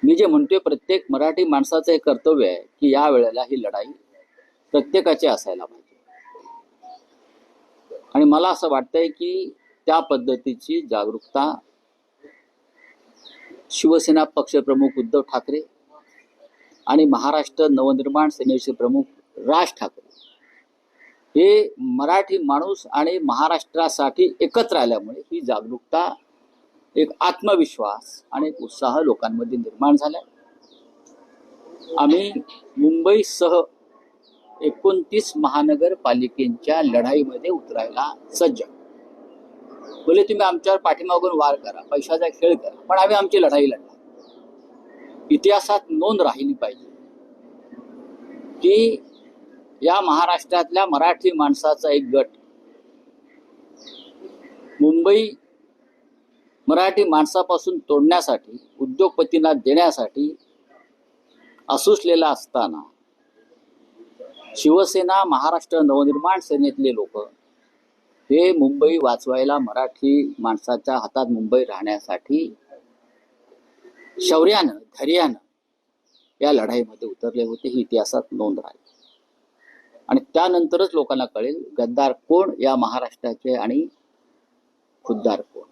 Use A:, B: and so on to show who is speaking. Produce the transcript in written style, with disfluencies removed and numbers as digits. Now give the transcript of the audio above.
A: मी जे म्हणतोय प्रत्येक मराठी माणसाचं हे कर्तव्य आहे की या वेळेला ही लढाई प्रत्येकाची असायला पाहिजे. आणि मला असं वाटतंय की त्या पद्धतीची जागरूकता शिवसेना पक्षप्रमुख उद्धव ठाकरे आणि महाराष्ट्र नवनिर्माण सेनेचे प्रमुख राज ठाकरे हे मराठी माणूस आणि महाराष्ट्रासाठी एकत्र आल्यामुळे ही जागरूकता, एक आत्मविश्वास आणि एक उत्साह लोकांमध्ये निर्माण झाला. आम्ही मुंबईसह 29 महानगरपालिकेच्या लढाईमध्ये उतरायला सज्ज. बोले तुम्ही आमच्यावर पाठीमागून वार करा, पैशाचा खेळ करा, पण आम्ही आमची लढाई लढणार. इतिहासात नोंद राहिली पाहिजे की या महाराष्ट्रातल्या मराठी माणसाचा एक गट मुंबई मराठी माणसापासून तोडण्यासाठी, उद्योगपतींना देण्यासाठी असुसलेला असताना शिवसेना, महाराष्ट्र नवनिर्माण सेनेतले लोक हे मुंबई वाचवायला, मराठी माणसाच्या हातात मुंबई राहण्यासाठी शौर्यानं, धैर्यानं या लढाईमध्ये उतरले होते. ही इतिहासात नोंद राहील. आणि त्यानंतरच लोकांना कळेल गद्दार कोण या महाराष्ट्राचे आणि खुद्दार कोण.